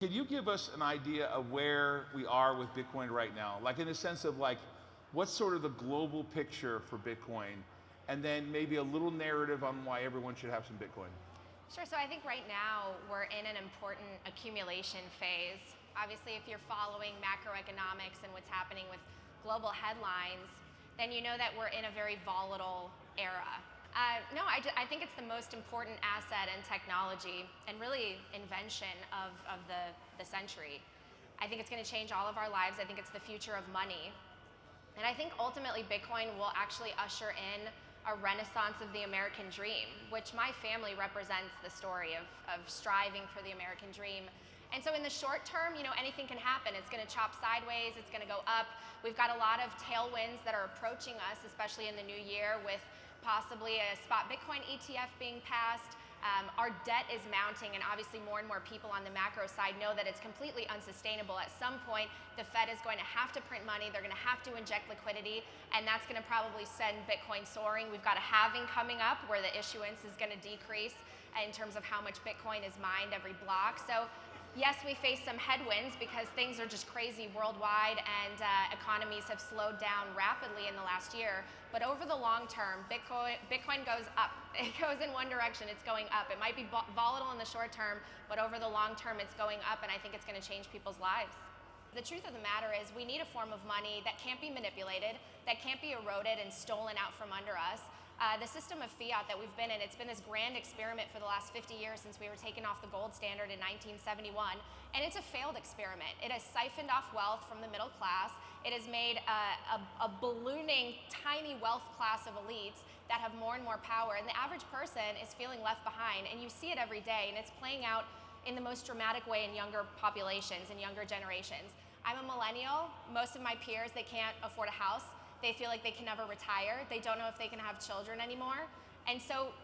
Can you give us an idea of where we are with Bitcoin right now? Like in the sense of like, what's sort of the global picture for Bitcoin? And then maybe a little narrative on why everyone should have some Bitcoin. Sure, so I think right now we're in an important accumulation phase. Obviously, if you're following macroeconomics and what's happening with global headlines, then you know that we're in a very volatile era. No, I think it's the most important asset in technology and really invention of the century. I think it's going to change all of our lives. I think it's the future of money. And I think ultimately Bitcoin will actually usher in a renaissance of the American dream, which my family represents the story of striving for the American dream. And so in the short term, anything can happen. It's going to chop sideways, it's going to go up. We've got a lot of tailwinds that are approaching us, especially in the new year, with possibly a spot Bitcoin ETF being passed. Our debt is mounting, and obviously more and more people on the macro side know that it's completely unsustainable. At some point, the Fed is going to have to print money, they're going to have to inject liquidity, and that's going to probably send Bitcoin soaring. We've got a halving coming up where the issuance is going to decrease in terms of how much Bitcoin is mined every block. So yes, we face some headwinds because things are just crazy worldwide, and economies have slowed down rapidly in the last year. But over the long term, Bitcoin goes up. It goes in one direction, it's going up. It might be volatile in the short term, but over the long term, it's going up, and I think it's going to change people's lives. The truth of the matter is we need a form of money that can't be manipulated, that can't be eroded and stolen out from under us. The system of fiat that we've been in, it's been this grand experiment for the last 50 years since we were taken off the gold standard in 1971, and it's a failed experiment. It has siphoned off wealth from the middle class. It has made a ballooning, tiny wealth class of elites that have more and more power, and the average person is feeling left behind, and you see it every day, and it's playing out in the most dramatic way in younger populations and younger generations. I'm a millennial. Most of my peers, they can't afford a house. They feel like they can never retire. They don't know if they can have children anymore. And so,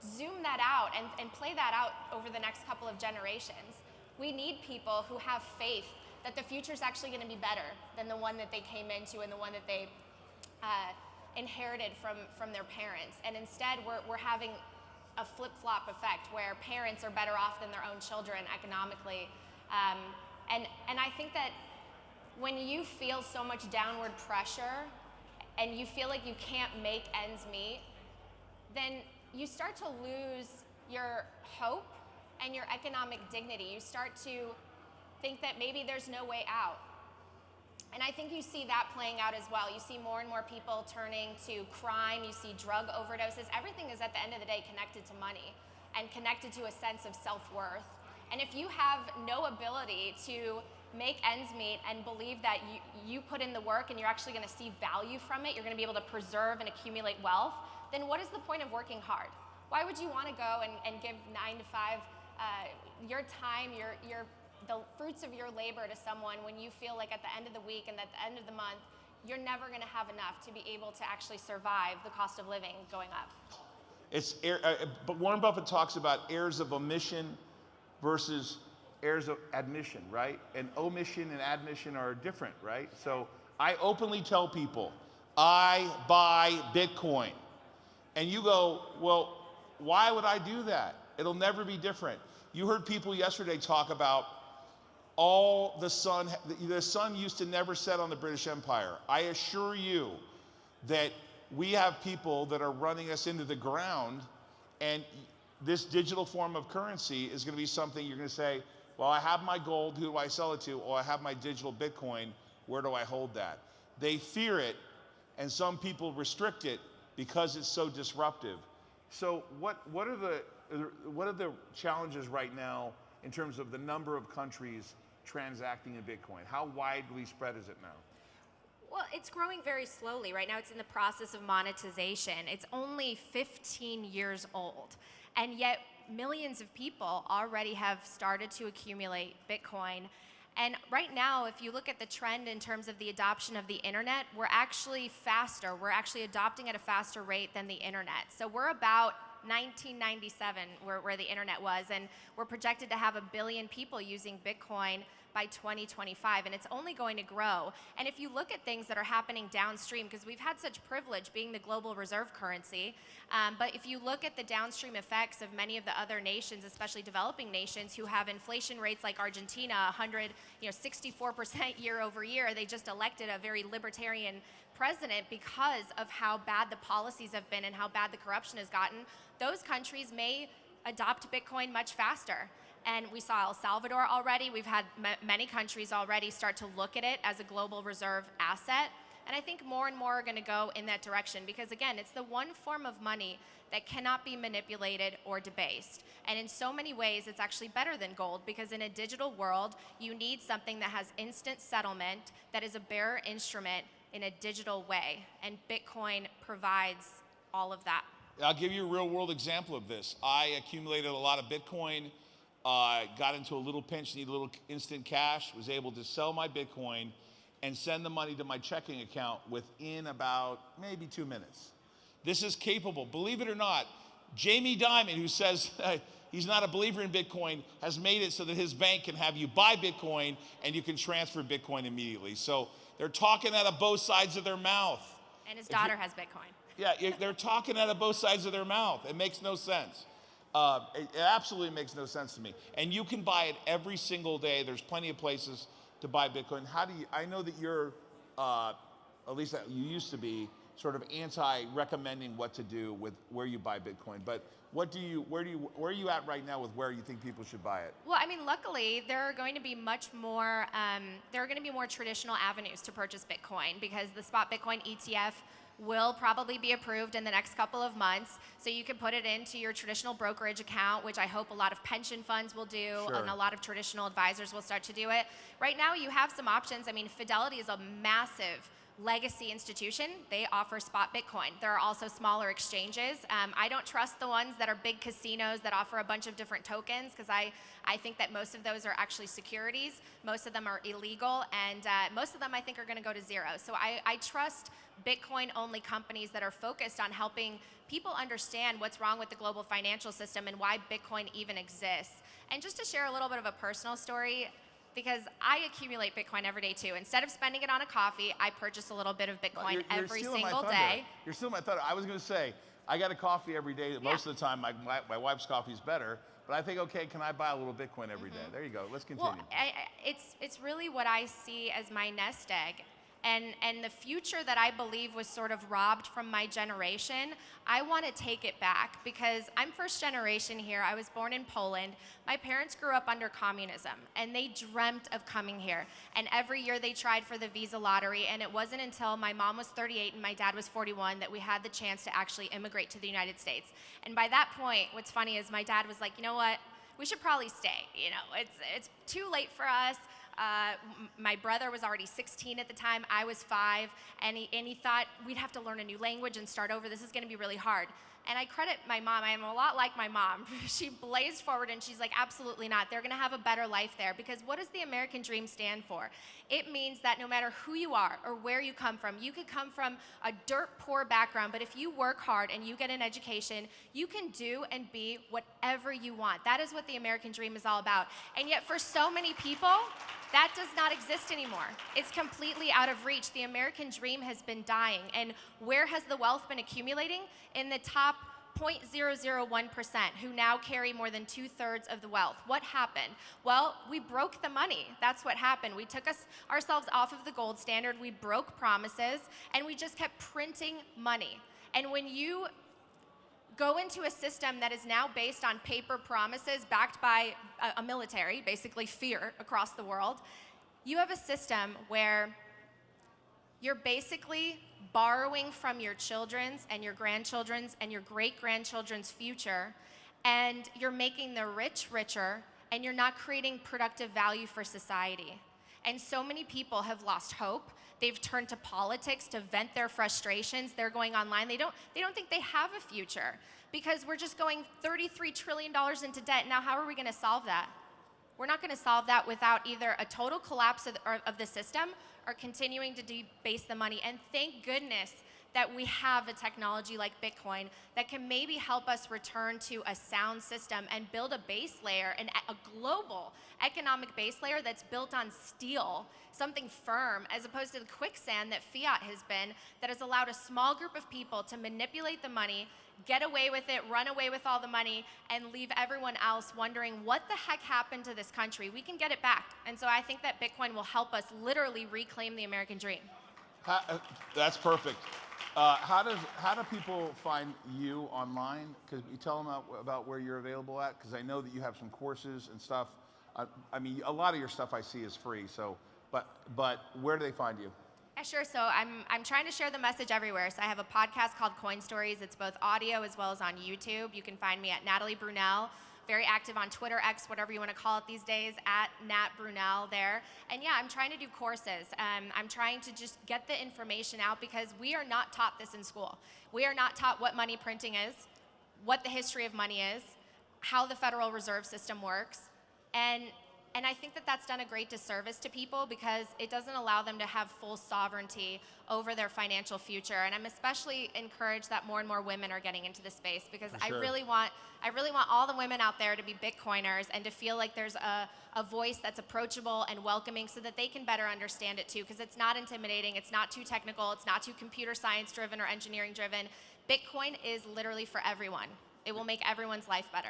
zoom that out and play that out over the next couple of generations. We need people who have faith that the future is actually going to be better than the one that they came into and the one that they inherited from their parents. And instead, we're having a flip-flop effect where parents are better off than their own children economically. And I think that when you feel so much downward pressure and you feel like you can't make ends meet, then you start to lose your hope and your economic dignity. You start to think that maybe there's no way out. And I think you see that playing out as well. You see more and more people turning to crime. You see drug overdoses. Everything is at the end of the day connected to money and connected to a sense of self-worth. And if you have no ability to make ends meet and believe that you put in the work and you're actually going to see value from it, you're going to be able to preserve and accumulate wealth, then what is the point of working hard? Why would you want to go and give 9 to 5 your time, the fruits of your labor to someone when you feel like at the end of the week and at the end of the month, you're never going to have enough to be able to actually survive the cost of living going up? But Warren Buffett talks about heirs of omission versus heirs of admission, right? And omission and admission are different, right? So I openly tell people, I buy Bitcoin. And you go, well, why would I do that? It'll never be different. You heard people yesterday talk about the sun used to never set on the British Empire. I assure you that we have people that are running us into the ground, and this digital form of currency is going to be something you're going to say, well, I have my gold, who do I sell it to? Or I have my digital Bitcoin, where do I hold that? They fear it, and some people restrict it because it's so disruptive. So what are the challenges right now in terms of the number of countries transacting in Bitcoin? How widely spread is it now? Well, it's growing very slowly. Right now it's in the process of monetization. It's only 15 years old, and yet millions of people already have started to accumulate Bitcoin. And right now, if you look at the trend in terms of the adoption of the internet, we're actually faster. We're actually adopting at a faster rate than the internet. So we're about 1997, where the internet was, and we're projected to have 1 billion people using Bitcoin by 2025, and it's only going to grow. And if you look at things that are happening downstream, because we've had such privilege being the global reserve currency, but if you look at the downstream effects of many of the other nations, especially developing nations who have inflation rates like Argentina, 64% year over year, they just elected a very libertarian president because of how bad the policies have been and how bad the corruption has gotten. Those countries may adopt Bitcoin much faster. And we saw El Salvador already. We've had many countries already start to look at it as a global reserve asset. And I think more and more are going to go in that direction because, again, it's the one form of money that cannot be manipulated or debased. And in so many ways, it's actually better than gold because in a digital world, you need something that has instant settlement, that is a bearer instrument in a digital way. And Bitcoin provides all of that. I'll give you a real world example of this. I accumulated a lot of Bitcoin, got into a little pinch, needed a little instant cash, was able to sell my Bitcoin and send the money to my checking account within about maybe 2 minutes. This is capable. Believe it or not, Jamie Dimon, who says he's not a believer in Bitcoin, has made it so that his bank can have you buy Bitcoin and you can transfer Bitcoin immediately. So they're talking out of both sides of their mouth. And his daughter has Bitcoin. Yeah, they're talking out of both sides of their mouth. It makes no sense. It absolutely makes no sense to me. And you can buy it every single day. There's plenty of places to buy Bitcoin. I know that you're, at least that you used to be, sort of anti-recommending what to do with where you buy Bitcoin. But where are you at right now with where you think people should buy it? Well, I mean, luckily there are going to be more traditional avenues to purchase Bitcoin because the spot Bitcoin ETF will probably be approved in the next couple of months. So you can put it into your traditional brokerage account, which I hope a lot of pension funds will do, Sure. And a lot of traditional advisors will start to do it. Right now you have some options. I mean, Fidelity is a massive legacy institution. They offer spot Bitcoin. There are also smaller exchanges. I don't trust the ones that are big casinos that offer a bunch of different tokens because I think that most of those are actually securities. Most of them are illegal, and most of them I think are going to go to zero. So I trust Bitcoin-only companies that are focused on helping people understand what's wrong with the global financial system and why Bitcoin even exists. And just to share a little bit of a personal story, because I accumulate Bitcoin every day too. Instead of spending it on a coffee, I purchase a little bit of Bitcoin every single day. You're stealing my thunder. I was going to say, I got a coffee every day. Most of the time, my wife's coffee is better. But I think, okay, can I buy a little Bitcoin every day? There you go. Let's continue. Well, it's really what I see as my nest egg. And the future that I believe was sort of robbed from my generation, I want to take it back because I'm first generation here. I was born in Poland. My parents grew up under communism, and they dreamt of coming here. And every year they tried for the visa lottery, and it wasn't until my mom was 38 and my dad was 41 that we had the chance to actually immigrate to the United States. And by that point, what's funny is my dad was like, you know what? We should probably stay. You know, it's too late for us. My brother was already 16 at the time. I was 5, and he thought we'd have to learn a new language and start over. This is going to be really hard. And I credit my mom. I am a lot like my mom. She blazed forward and she's like, absolutely not. They're going to have a better life there. Because what does the American dream stand for? It means that no matter who you are or where you come from, you could come from a dirt poor background, but if you work hard and you get an education, you can do and be whatever you want. That is what the American dream is all about. And yet for so many people, that does not exist anymore. It's completely out of reach. The American dream has been dying. And where has the wealth been accumulating? In the top 0.001%, who now carry more than 2/3 of the wealth. What happened? Well, we broke the money. That's what happened. We took ourselves off of the gold standard, we broke promises, and we just kept printing money. And when you go into a system that is now based on paper promises backed by a military, basically fear across the world, you have a system where you're basically borrowing from your children's and your grandchildren's and your great-grandchildren's future, and you're making the rich richer, and you're not creating productive value for society. And so many people have lost hope. They've turned to politics to vent their frustrations. They're going online. They don't think they have a future because we're just going $33 trillion into debt. Now, how are we going to solve that? We're not going to solve that without either a total collapse of the system or continuing to debase the money. And thank goodness that we have a technology like Bitcoin that can maybe help us return to a sound system and build a base layer, a global economic base layer that's built on steel, something firm, as opposed to the quicksand that fiat has been, that has allowed a small group of people to manipulate the money, get away with it, run away with all the money, and leave everyone else wondering what the heck happened to this country. We can get it back. And so I think that Bitcoin will help us literally reclaim the American dream. That's perfect. How do people find you online? Because you tell them about where you're available at. Because I know that you have some courses and stuff. I mean, a lot of your stuff I see is free. So, but where do they find you? Yeah, sure. So I'm trying to share the message everywhere. So I have a podcast called Coin Stories. It's both audio as well as on YouTube. You can find me at Natalie Brunell. Very active on Twitter, X, whatever you want to call it these days, at Nat Brunell there. And yeah, I'm trying to do courses. I'm trying to just get the information out because we are not taught this in school. We are not taught what money printing is, what the history of money is, how the Federal Reserve System works. And I think that that's done a great disservice to people because it doesn't allow them to have full sovereignty over their financial future. And I'm especially encouraged that more and more women are getting into this space because Sure. I really want all the women out there to be Bitcoiners and to feel like there's a voice that's approachable and welcoming so that they can better understand it too, because it's not intimidating, it's not too technical, it's not too computer science driven or engineering driven. Bitcoin is literally for everyone. It will make everyone's life better.